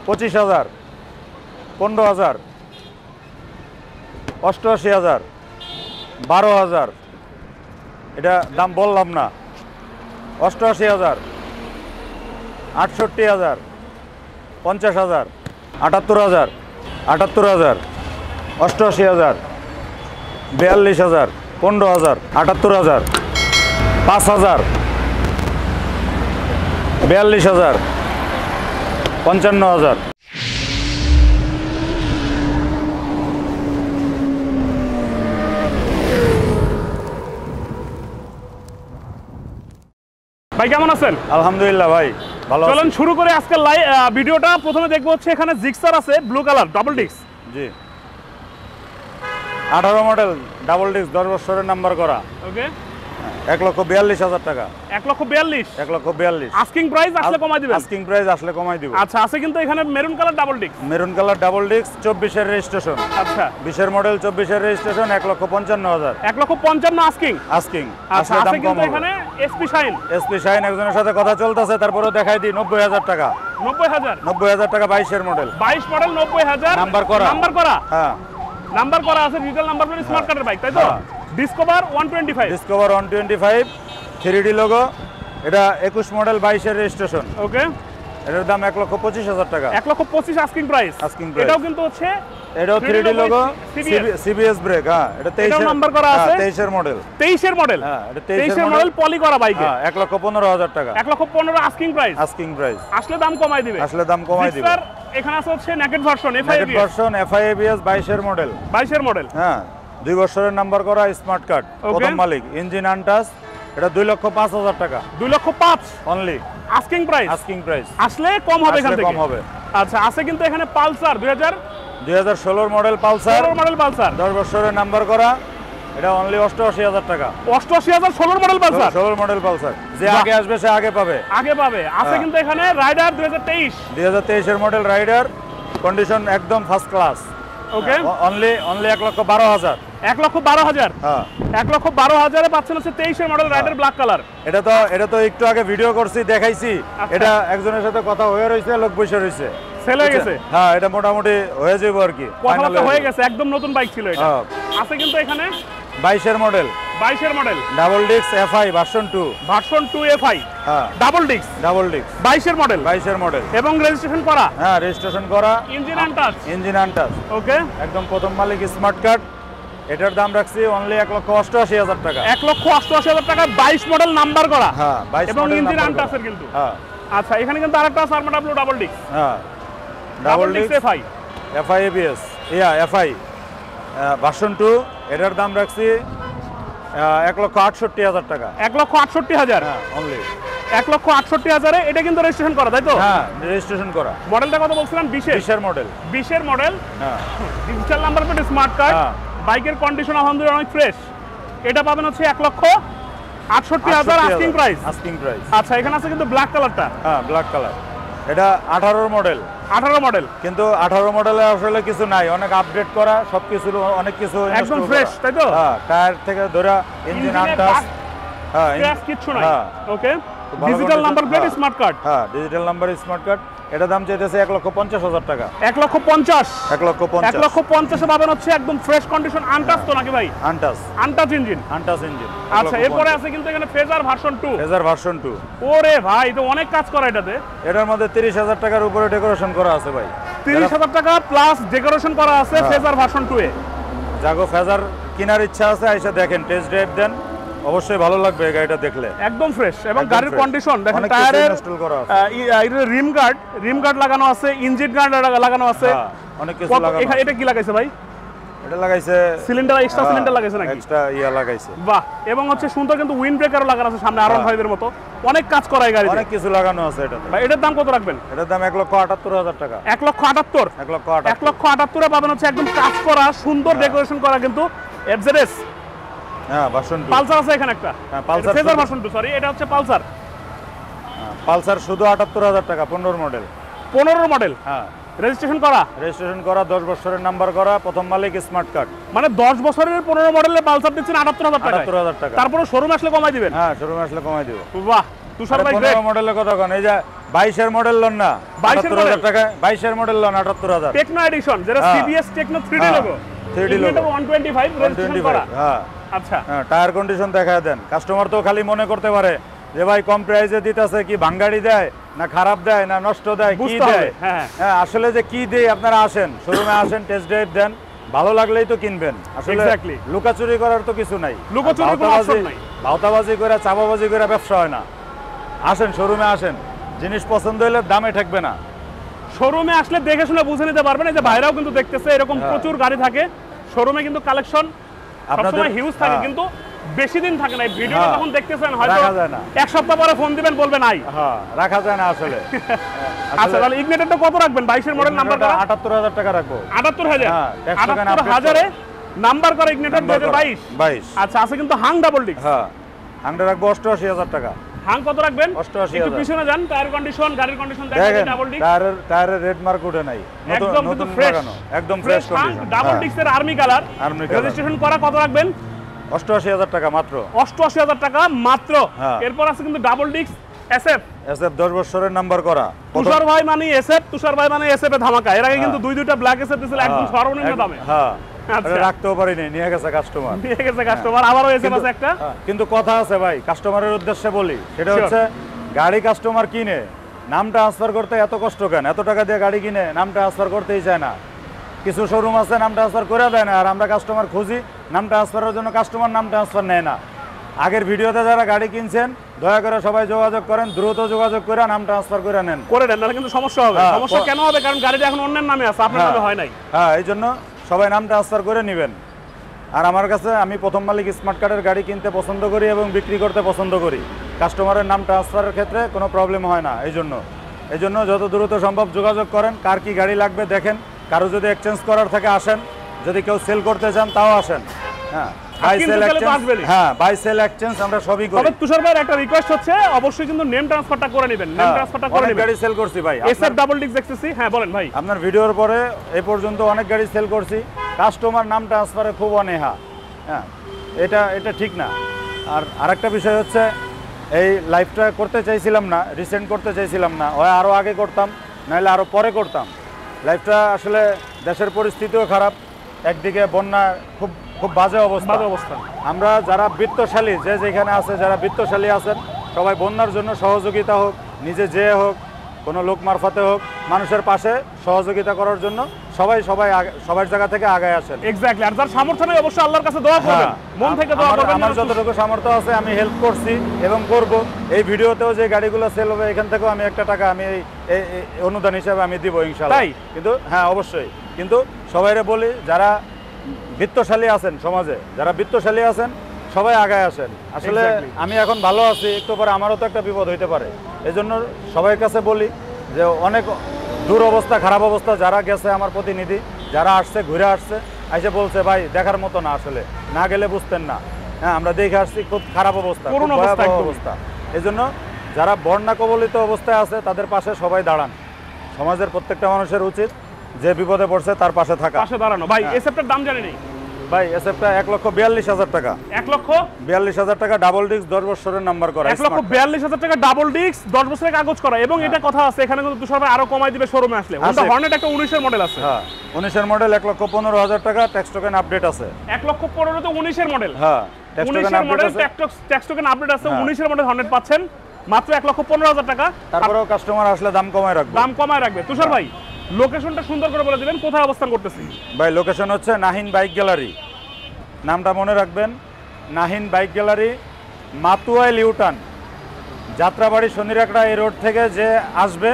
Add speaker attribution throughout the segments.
Speaker 1: 25,000, 15,000, 88,000, 12,000, এটা দাম বললাম না, 88,000, 68,000, 50,000, 78,000, 78,000, 88,000, 42,000, 15,000, 78,000, 5,000, 42,000, 55,000।
Speaker 2: ভাই কেমন আছেন?
Speaker 1: আলহামদুলিল্লাহ ভাই ভালো আছি।
Speaker 2: চলেন শুরু করে আজকে ভিডিওটা। প্রথমে দেখবো হচ্ছে এখানে জিক্সার আছে ব্লু কালার ডাবল ডিস্ক।
Speaker 1: জি 18 মডেল ডাবল ডিস্ক 10 বছরের নাম্বার করা।
Speaker 2: ওকে
Speaker 1: 1,42,000 টাকা।
Speaker 2: 1,42,000
Speaker 1: 1,42,000
Speaker 2: আস্কিং প্রাইস আসলে কমাই দিবেন?
Speaker 1: আস্কিং প্রাইস আসলে কমাই দিব।
Speaker 2: আচ্ছা আছে কিন্তু এখানে maroon colour double disc.
Speaker 1: Maroon colour double disc 24 এর রেজিস্ট্রেশন।
Speaker 2: আচ্ছা
Speaker 1: 20 এর মডেল 24 এর রেজিস্ট্রেশন 1,55,000।
Speaker 2: 1,55,000 আস্কিং।
Speaker 1: আস্কিং
Speaker 2: আচ্ছা
Speaker 1: আসলে দাম
Speaker 2: আছে
Speaker 1: কম
Speaker 2: কিন্তু
Speaker 1: হবে।
Speaker 2: এখানে এসপি শাইন।
Speaker 1: এসপি শাইন একজনের সাথে কথা চলতেছে, তারপরেও দেখাই দিই 90,000 টাকা।
Speaker 2: 90,000
Speaker 1: 90,000 টাকা 22 এর মডেল।
Speaker 2: 22 মডেল 90,000
Speaker 1: নাম্বার করা।
Speaker 2: নাম্বার করা।
Speaker 1: হ্যাঁ
Speaker 2: নাম্বার করা আছে ডিজিটাল নাম্বার প্লেট স্মার্ট কার্ডের বাইক তাই তো?
Speaker 1: হ্যাঁ।
Speaker 2: ডিসকভার 125।
Speaker 1: Discover 125 3D logo. এটা 21 মডেল 22 এর রেজিস্ট্রেশন।
Speaker 2: ওকে
Speaker 1: এটার দাম 1,25,000 টাকা।
Speaker 2: 1,25,000 আস্কিং প্রাইস।
Speaker 1: Asking price.
Speaker 2: এটাও কিন্তু হচ্ছে
Speaker 1: এটাও 3D logo
Speaker 2: CBS
Speaker 1: CBS break. হ্যাঁ এটা 23 এর
Speaker 2: নাম্বার করা আছে।
Speaker 1: 23 এর মডেল।
Speaker 2: 23 এর মডেল।
Speaker 1: হ্যাঁ এটা
Speaker 2: 23 এর মডেল পলি করা বাইকে।
Speaker 1: হ্যাঁ 1,15,000 টাকা।
Speaker 2: 1,15,000 আস্কিং প্রাইস।
Speaker 1: আস্কিং প্রাইস
Speaker 2: আসলে দাম কমাই দিবে।
Speaker 1: আসলে দাম কমাই দিবে।
Speaker 2: জিক্সার এখানে আছে হচ্ছে naked version
Speaker 1: naked
Speaker 2: FIABS
Speaker 1: version FIABS 22 এর মডেল।
Speaker 2: 22 এর মডেল।
Speaker 1: হ্যাঁ 2 বছরের নাম্বার করা স্মার্ট কার্ড। প্রথম মালিক, ইঞ্জিন আনটাচ। এটা 2,05,000 টাকা।
Speaker 2: 2,05,000
Speaker 1: only
Speaker 2: asking price.
Speaker 1: Asking price
Speaker 2: আসলে কম হবে এখান
Speaker 1: আসলে
Speaker 2: থেকে।
Speaker 1: কম হবে।
Speaker 2: আচ্ছা আছে কিন্তু এখানে Pulsar
Speaker 1: 2016 model Pulsar.
Speaker 2: 2016 model Pulsar
Speaker 1: 10 বছরের নাম্বার করা। এটা অনলি 88,000 টাকা।
Speaker 2: 88,000 16 মডেল পালসার।
Speaker 1: 16 model Pulsar. যে আগে আসবে সে আগে পাবে।
Speaker 2: আগে পাবে। আছে কিন্তু এখানে রাইডার 2023
Speaker 1: এর মডেল রাইডার। কন্ডিশন একদম ফার্স্ট ক্লাস।
Speaker 2: Okay
Speaker 1: only 1,12,000।
Speaker 2: 1,12,000
Speaker 1: হ্যাঁ
Speaker 2: 1,12,000 এ পাচ্ছেন হচ্ছে 23 এর মডেল রাইডার ব্ল্যাক কালার।
Speaker 1: এটা তো একটু আগে ভিডিও করছি, দেখাইছি।
Speaker 2: আচ্ছা।
Speaker 1: এটা একজনের সাথে কথা হয়ে রইছে, লোক বসে রইছে,
Speaker 2: সেল হয়ে গেছে।
Speaker 1: হ্যাঁ এটা মোটামুটি হয়ে যাবে আর কি।
Speaker 2: কথাবার্তা হয়ে গেছে, একদম নতুন বাইক ছিল এটা।
Speaker 1: হ্যাঁ।
Speaker 2: আছে কিন্তু এখানে
Speaker 1: 22 এর মডেল
Speaker 2: 22 এর model
Speaker 1: double disc FI version 2।
Speaker 2: Version 2 FI
Speaker 1: হ্যাঁ
Speaker 2: ডাবল ডিস্ক
Speaker 1: ডাবল ডিস্ক
Speaker 2: 22 এর মডেল
Speaker 1: 22 এর মডেল
Speaker 2: এবং রেজিস্ট্রেশন করা।
Speaker 1: হ্যাঁ রেজিস্ট্রেশন করা।
Speaker 2: Engine untouch.
Speaker 1: Engine untouch.
Speaker 2: Okay
Speaker 1: একদম প্রথম মালিক স্মার্ট কার্ড। এটার দাম রাখছি অনলি 1,88,000 টাকা।
Speaker 2: 1,88,000 টাকা 22 মডেল নাম্বার করা।
Speaker 1: হ্যাঁ 22
Speaker 2: এবং
Speaker 1: মডেল
Speaker 2: ইঞ্জিন
Speaker 1: নাম্বার
Speaker 2: আনটাচের
Speaker 1: করা।
Speaker 2: কিন্তু।
Speaker 1: হ্যাঁ
Speaker 2: আচ্ছা এখানে কিন্তু আরেকটা আছে আরমা ডাবল ডাবল ডিস্ক।
Speaker 1: হ্যাঁ
Speaker 2: double disc FI
Speaker 1: FIABS FI version 2। এটার দাম রাখছি 1,68,000 টাকা।
Speaker 2: 1,68,000
Speaker 1: হ্যাঁ অনলি
Speaker 2: 1,68,000 এটা কিন্তু রেজিস্ট্রেশন করা তাই তো?
Speaker 1: হ্যাঁ রেজিস্ট্রেশন করা।
Speaker 2: মডেলটা কত বলছিলাম? 20
Speaker 1: এর মডেল।
Speaker 2: 20 এর মডেল।
Speaker 1: হ্যাঁ
Speaker 2: digital number plate smart card.
Speaker 1: হ্যাঁ।
Speaker 2: বাইকের কন্ডিশন আলহামদুলিল্লাহ অনেক ফ্রেশ। এটা পাবেন হচ্ছে 1,68,000 আস্কিং প্রাইস।
Speaker 1: Asking price.
Speaker 2: আচ্ছা এখানে আছে কিন্তু ব্ল্যাক কালারটা।
Speaker 1: হ্যাঁ ব্ল্যাক কালার। এটা 18 মডেল।
Speaker 2: 18 মডেল
Speaker 1: কিন্তু 18 মডেলে আসলে কিছু নাই, অনেক আপডেট করা, সবকিছু অনেক কিছু
Speaker 2: একদম ফ্রেশ তাই তো?
Speaker 1: হ্যাঁ টায়ার থেকে ধরে ইঞ্জিন আনটাচ। হ্যাঁ
Speaker 2: স্ক্র্যাচ কিছু নাই।
Speaker 1: হ্যাঁ।
Speaker 2: ওকে digital number plate smart card.
Speaker 1: হ্যাঁ ডিজিটাল নাম্বার স্মার্ট কার্ড। এটা দাম চাইতেছে 1,50,000 টাকা।
Speaker 2: 1,50,000
Speaker 1: 1,50,000
Speaker 2: এ পাবেন হচ্ছে একদম ফ্রেশ কন্ডিশন আনটাচ তো নাকি ভাই?
Speaker 1: Untouch
Speaker 2: untouch engine.
Speaker 1: Untouch engine.
Speaker 2: আচ্ছা এরপরে আছে কিন্তু এখানে ফেজার ভার্সন 2।
Speaker 1: Phasor version 2।
Speaker 2: ওরে ভাই তো অনেক কাজ করা এটাতে।
Speaker 1: এটার মধ্যে 30,000 টাকার উপরে ডেকোরেশন করা আছে ভাই।
Speaker 2: 30,000 টাকা প্লাস ডেকোরেশন করা আছে ফেজার ভার্সন 2 এ।
Speaker 1: জাগো ফেজার কেনার ইচ্ছা আছে আইসা দেখেন, টেস্ট ড্রাইভ দেন, অবশ্যই ভালো লাগবে এই গাড়িটা দেখলে।
Speaker 2: একদম ফ্রেশ এবং
Speaker 1: একদম
Speaker 2: গাড়ির
Speaker 1: fresh।
Speaker 2: কন্ডিশন দেখেন,
Speaker 1: অনেক কিছু
Speaker 2: টায়ারের
Speaker 1: ইনস্টল করা আছে।
Speaker 2: রিম গার্ড লাগানো আছে, ইঞ্জিন গার্ড লাগানো আছে।
Speaker 1: হ্যাঁ, অনেক কিছু লাগানো আছে।
Speaker 2: এটা কি লাগাইছে ভাই?
Speaker 1: এটা লাগাইছে
Speaker 2: সিলিন্ডার, এক্সট্রা সিলিন্ডার লাগাইছে নাকি?
Speaker 1: এক্সট্রা ইয়া লাগাইছে।
Speaker 2: বাহ, এবং হচ্ছে সুন্দর কিন্তু উইন্ড ব্রেকারও লাগানো আছে সামনে আরন ফাইভের মতো। অনেক কাজ করা এই গাড়িতে।
Speaker 1: অনেক কিছু লাগানো আছে এটাতে।
Speaker 2: ভাই এটার দাম কত রাখবেন?
Speaker 1: এটার দাম 1,78,000 টাকা।
Speaker 2: 1,78,000 1,78,000 পাবেন হচ্ছে একদম কাজ করা সুন্দর ডেকোরেশন করা কিন্তু FZS।
Speaker 1: হ্যাঁ ভার্সন 2।
Speaker 2: পালসার আছে এখানে একটা।
Speaker 1: হ্যাঁ পালসার
Speaker 2: ফেজার ভার্সন 2, সরি এটা হচ্ছে পালসার।
Speaker 1: পালসার শুধু 78,000 টাকা, 15 মডেল।
Speaker 2: 15 মডেল।
Speaker 1: হ্যাঁ
Speaker 2: রেজিস্ট্রেশন করা।
Speaker 1: রেজিস্ট্রেশন করা, 10 বছরের নাম্বার করা, প্রথম মালিক স্মার্ট কার্ড।
Speaker 2: মানে 10 বছরের 15 মডেলের পালসার দিচ্ছেন 78,000 টাকা।
Speaker 1: 78,000 টাকা।
Speaker 2: তারপরে শোরুম আসলে কমাই দিবেন?
Speaker 1: হ্যাঁ শোরুমে আসলে কমাই দিব।
Speaker 2: বাহ, তুষার ভাই
Speaker 1: 15 মডেলের কথা কোন, এই যে 22 এর মডেল লন না, 78000 টাকা, 22 এর মডেল লন 78000।
Speaker 2: টেকনো এডিশন যেটা CBS techno 3D logo,
Speaker 1: 3D logo
Speaker 2: 125 registration করা।
Speaker 1: হ্যাঁ
Speaker 2: আচ্ছা,
Speaker 1: টায়ার কন্ডিশন দেখায় দেন। কাস্টমার তো খালি মনে করতে পারে যে ভাই কম প্রাইসে দিতেছে, কি ভাঙ্গাড়ি দেয় না খারাপ দেয় না নষ্ট দেয়, কি দেয়। হ্যাঁ আসলে যে কি দেয়, আপনারা আসেন শোরুমে, আসেন টেস্ট ড্রাইভ দেন, ভালো লাগলেই তো কিনবেন। আসলে লুকাচুরি করার তো কিছু নাই, ভাওতাবাজি করে চাপাবাজি করে ব্যবসা হয় না। আসেন শোরুমে, আসেন, জিনিস পছন্দ হলে দামে ঠেকবে না।
Speaker 2: শোরুমে আসলে দেখে শুনে বুঝে নিতে পারবেন। এই যে ভাইরাও কিন্তু দেখতেছে এরকম প্রচুর গাড়ি থাকে শোরুমে, কিন্তু কালেকশন সবসময় হিউজ থাকে, কিন্তু বেশি দিন থাকে না। এই ভিডিওটা যখন দেখতেছেন হয়তো এক সপ্তাহ পরে ফোন দিবেন, বলবেন নাই,
Speaker 1: রাখা যায় না আসলে।
Speaker 2: আচ্ছা তাহলে ইগনিটরটা কত রাখবেন? 22 এর মডেল নাম্বার করা
Speaker 1: 78000 টাকা রাখবো।
Speaker 2: 78000, 78000 এ নাম্বার করা ইগনিটর 2022। আচ্ছা আছে কিন্তু হাং ডাবল ডিস্ক।
Speaker 1: হ্যাঁ হাংটা রাখবো 88000 টাকা।
Speaker 2: হাং কত রাখবেন?
Speaker 1: 88000।
Speaker 2: একটু পিছনে যান, টায়ার কন্ডিশন, গাড়ির কন্ডিশন দেখেন, ডাবল ডিস্ক
Speaker 1: টায়ারের রেড মার্ক উঠে নাই,
Speaker 2: একদম কিন্তু ফ্রেশ,
Speaker 1: একদম ফ্রেশ কন্ডিশন।
Speaker 2: ডাবল ডিস্কের আর্মি কালার, রেজিস্ট্রেশন করা। কত রাখবেন?
Speaker 1: 88000 টাকা মাত্র।
Speaker 2: 88000 টাকা মাত্র। এরপর আছে কিন্তু ডাবল ডিস্ক এসএফ
Speaker 1: 10 বছরের নাম্বার করা।
Speaker 2: তুষার ভাই মানে এসএফ, তুষার ভাই মানে এসএফ এ ধামাকা। এর আগে কিন্তু দুইটা ব্ল্যাক এসএফ দিছিল একদম সর্বনিম্ন দামে।
Speaker 1: হ্যাঁ আচ্ছা, রাখতেও পারিনি, নিয়ে গেছে কাস্টমার।
Speaker 2: আবারও এসএফ আছে একটা।
Speaker 1: কিন্তু কথা আছে ভাই, কাস্টমারের উদ্দেশ্যে বলি, সেটা হচ্ছে গাড়ি কাস্টমার কিনে নাম ট্রান্সফার করতে এত কষ্ট কেন? এত টাকা দিয়ে গাড়ি কিনে নাম ট্রান্সফার করতেই চায় না। কিছু শোরুম আছে নাম ট্রান্সফার করে দেয় না, আর আমরা কাস্টমার খুঁজি নাম ট্রান্সফারের জন্য, কাস্টমার নাম ট্রান্সফার নেয় না। আগের ভিডিওতে যারা গাড়ি কিনছেন দয়া করে সবাই যোগাযোগ করেন, দ্রুত যোগাযোগ করে নাম ট্রান্সফার করে নেন,
Speaker 2: নাহলে কিন্তু সমস্যা হবে। সমস্যা কেন হবে? কারণ গাড়িটা এখন অন্যের নামে আছে, আপনার নামে হয় নাই।
Speaker 1: হ্যাঁ এই জন্য সবাই নাম ট্রান্সফার করে নেবেন। আর আমার কাছে, আমি প্রথম মালিক স্মার্ট কার্ডের গাড়ি কিনতে পছন্দ করি এবং বিক্রি করতে পছন্দ করি। কাস্টমারের নাম ট্রান্সফারের ক্ষেত্রে কোনো প্রবলেম হয় না। এই জন্য যত দ্রুত সম্ভব যোগাযোগ করেন। কার কি গাড়ি লাগবে দেখেন, কারো যদি এক্সচেঞ্জ করার থাকে আসেন, যদি কেউ সেল করতে চান তাও আসেন। হ্যাঁ বাই সেল এক্সচেঞ্জ আমরা সবই করি।
Speaker 2: তবে তুষার ভাইয়ের একটা রিকোয়েস্ট হচ্ছে, অবশ্যই কিন্তু নেম ট্রান্সফারটা করে নেবেন। নেম ট্রান্সফারটা করে নেবেন।
Speaker 1: গাড়ি সেল করছি ভাই,
Speaker 2: এসএফ ডাবল ডিস্ক দেখতেছি। হ্যাঁ বলেন ভাই।
Speaker 1: আপনার ভিডিওর পরে এই পর্যন্ত অনেক গাড়ি সেল করছি, কাস্টমার নাম ট্রান্সফারে খুব অনীহা। হ্যাঁ এটা ঠিক না। আর আরেকটা বিষয় হচ্ছে, এই লাইভটা করতে চাইছিলাম না, রিসেন্ট করতে চাইছিলাম না, হয় আরও আগে করতাম, নাহলে আরও পরে করতাম। লাইভটা আসলে দেশের পরিস্থিতিও খারাপ, একদিকে বন্যা, খুব বাজে অবস্থা। আমরা যারা বিত্তশালী, যে যেখানে আছে, যারা বিত্তশালী আছেন, সবাই বন্যার জন্য সহযোগিতা হোক, নিজে যেয়ে হোক, কোনো লোক মারফতে হোক, মানুষের পাশে সহযোগিতা করার জন্য সবার জায়গা থেকে আগায় আসেন।
Speaker 2: এক্স্যাক্টলি। আর যার সামর্থ্য নেই অবশ্যই আল্লাহর কাছে দোয়া করবেন, মন থেকে দোয়া করবেন।
Speaker 1: আমার যতটুকু সামর্থ্য আছে আমি হেল্প করছি এবং করব। এই ভিডিওতেও যে গাড়িগুলো সেল হবে এখান থেকেও আমি একটা টাকা আমি এই অনুদান হিসেবে আমি দিব ইনশাআল্লাহ। কিন্তু হ্যাঁ অবশ্যই, কিন্তু সবাইরে বলি, যারা বিত্তশালী আছেন সমাজে, যারা বিত্তশালী আছেন সবাই আগায় আসেন। আসলে আমি এখন ভালো আছি, একটু পরে আমারও তো একটা বিপদ হইতে পারে। এজন্য সবার কাছে বলি যে অনেক দূর অবস্থা, খারাপ অবস্থা, যারা গেছে আমার প্রতিনিধি, যারা আসছে, ঘুরে আসছে, এসে বলছে ভাই দেখার মতো না, আসলে না গেলে বুঝতেন না। হ্যাঁ আমরা দেখে আসছি, খুব খারাপ অবস্থা, খুব ভয়াবহ অবস্থা। এই জন্য যারা বন্যা কবলিত অবস্থায় আছে তাদের পাশে সবাই দাঁড়ান। সমাজের প্রত্যেকটা মানুষের উচিত যে বিপদে পড়ছে তার পাশে থাকা,
Speaker 2: পাশে দাঁড়ানো। ভাই এসএফটার দাম জানি নেই
Speaker 1: ভাই, এসএফটা 1,42,000 টাকা। 1,42,000 টাকা ডাবল ডিস্ক, 10 বছরের নাম্বার করা।
Speaker 2: 1,42,000 টাকা ডাবল ডিস্ক, 10 বছরের কাগজ করা। এবং এটা কথা আছে, এখানে কিন্তু তুষার ভাই আরো কমাই দিবে শোরুমে আসলে। হোন্ডা হর্নেট একটা 19 এর মডেল আছে।
Speaker 1: হ্যাঁ 19 এর মডেল, 1,15,000 টাকা, ট্যাক্স টোকেন আপডেট আছে।
Speaker 2: 1,15,000 তো 19 এর মডেল।
Speaker 1: হ্যাঁ
Speaker 2: 19 এর মডেল, ট্যাক্স টোকেন আপডেট আছে। 19 এর মডেল হর্নেট পাচ্ছেন মাত্র 1,15,000 টাকা।
Speaker 1: তারপরেও কাস্টমার আসলে দাম কমায় রাখবে।
Speaker 2: তুষার ভাই লোকেশনটা সুন্দর করে বলে দিবেন, কোথায় অবস্থান করতেছি?
Speaker 1: ভাই লোকেশন হচ্ছে নাহিন বাইক গ্যালারি, নামটা মনে রাখবেন, Nahin bike gallery, Matuail U turn, Jatrabari Shonir Akhra এই রোড থেকে যে আসবে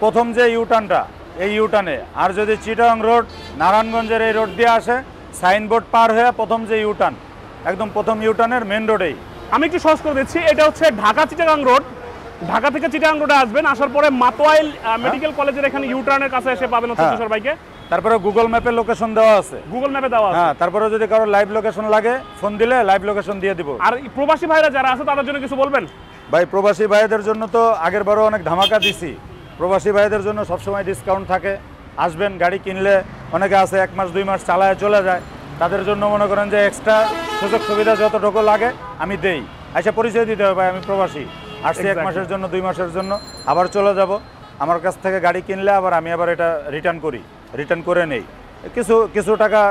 Speaker 1: প্রথম যে ইউটার্নটা, এই ইউটার্নে। আর যদি চিটাং রোড, নারায়ণগঞ্জের এই রোড দিয়ে আসে, সাইনবোর্ড পার হয়ে প্রথম যে ইউটার্ন, একদম প্রথম ইউটার্নের মেন রোডেই।
Speaker 2: আমি একটু সহজ করে দিচ্ছি, এটা হচ্ছে ঢাকা চিটাগাং রোড। ঢাকা থেকে চিটাগাং রোডে আসবেন, আসার পরে মাতোয়াইল মেডিকেল কলেজের এখানে ইউটার্নের কাছে এসে পাবেন হচ্ছে তুষার ভাইকে।
Speaker 1: তারপরে গুগল ম্যাপে লোকেশন দেওয়া আছে,
Speaker 2: গুগল ম্যাপে দেওয়া আছে।
Speaker 1: হ্যাঁ তারপরে যদি কারো লাইভ লোকেশন লাগে ফোন দিলে লাইভ লোকেশন দিয়ে দিব।
Speaker 2: আর প্রবাসী ভাইরা যারা আছে তাদের জন্য কিছু বলবেন?
Speaker 1: ভাই প্রবাসী ভাইদের জন্য তো আগের বারও অনেক ধামাকা দিছি, প্রবাসী ভাইদের জন্য সবসময় ডিসকাউন্ট থাকে। আসবেন, গাড়ি কিনলে অনেকে আছে 1 মাস 2 মাস চালায় চলে যায়, তাদের জন্য মনে করেন যে এক্সট্রা সুযোগ সুবিধা যতটুকু লাগে আমি দেই। আচ্ছা পরিচয় দিতে হবে ভাই, আমি প্রবাসী, আসছি 1 মাসের জন্য 2 মাসের জন্য, আবার চলে যাব। আমার কাছ থেকে গাড়ি কিনলে আমি আবার এটা রিটার্ন করে নেই। কিছু টাকা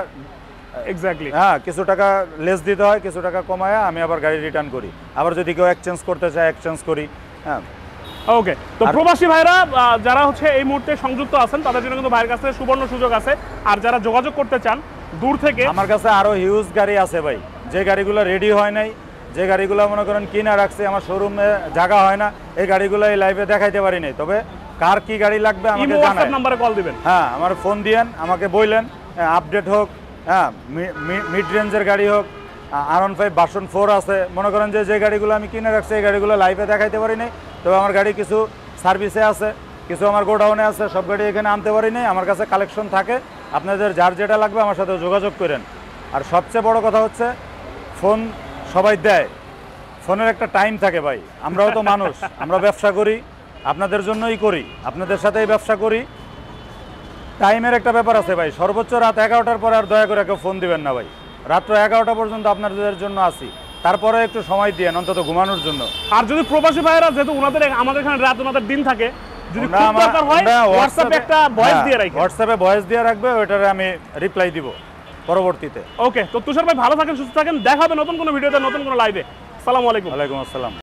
Speaker 2: এক্স্যাক্টলি,
Speaker 1: হ্যাঁ, কিছু টাকা লেস দিতে হয়, কিছু টাকা কমায় আমি আবার গাড়ি রিটার্ন করি। আবার যদি কেউ এক্সচেঞ্জ করতে চায় এক্সচেঞ্জ করি। হ্যাঁ,
Speaker 2: ওকে। তো প্রবাসী ভাইরা যারা হচ্ছে এই মুহূর্তে সংযুক্ত আছেন তাদের জন্য কিন্তু ভাইয়ের কাছে সুবর্ণ সুযোগ আছে। আর যারা যোগাযোগ করতে চান দূর থেকে,
Speaker 1: আমার কাছে আরো হিউজ গাড়ি আছে ভাই, যে গাড়িগুলো রেডি হয় নাই, যে গাড়িগুলো মনে করেন কিনা রাখছে, আমার শোরুমে জায়গা হয় না, এই গাড়িগুলো এই লাইভে দেখাইতে পারি নাই। তবে কার কি গাড়ি লাগবে আমাকে
Speaker 2: ইমো হোয়াটসঅ্যাপ নম্বরে কল দিবেন।
Speaker 1: হ্যাঁ, আমার ফোন দিয়েন, আমাকে বললেন আপডেট হোক, হ্যাঁ, মিড রেঞ্জের গাড়ি হোক, R15 ভার্সন 4 আছে। মনে করেন যে গাড়িগুলো আমি কিনে রাখছি এই গাড়িগুলো লাইভে দেখাইতে পারি নাই। তবে আমার গাড়ি কিছু সার্ভিসে আছে, কিছু আমার গোডাউনে আছে, সব গাড়ি এখানে আনতে পারি নাই। আমার কাছে কালেকশন থাকে, আপনাদের যার যেটা লাগবে আমার সাথে যোগাযোগ করেন। আর সবচেয়ে বড় কথা হচ্ছে ফোন সবাই দেয়, ফোনের একটা টাইম থাকে ভাই। আমরাও তো মানুষ, আমরা ব্যবসা করি, আপনাদের জন্যই করি, আপনাদের সাথেই ব্যবসা করি। টাইমের একটা ব্যাপার আছে ভাই। সর্বোচ্চ রাত 11টার পরে আর দয়া করে কেউ ফোন দিবেন না ভাই। রাত্র 11টা পর্যন্ত আপনাদের জন্য আসি, তারপরে একটু সময় দিয়ে অন্তত ঘুমানোর জন্য।
Speaker 2: আর যদি প্রবাসী ভাইয়েরা, যেহেতু আমাদের এখানে রাত ওনাদের দিন থাকে, যদি খুব দরকার হয় হোয়াটসঅ্যাপে একটা ভয়েস দিয়ে রাখবেন,
Speaker 1: হোয়াটসঅ্যাপে ভয়েস দিয়ে রাখবে, ওইটারে আমি রিপ্লাই দিব পরবর্তীতে।
Speaker 2: ওকে। তো তুষার ভাই ভালো থাকেন, সুস্থ থাকেন, দেখা হবে নতুন কোনো ভিডিওতে, নতুন কোনো লাইভে। আসসালামু আলাইকুম।
Speaker 1: ওয়ালাইকুম আসসালাম।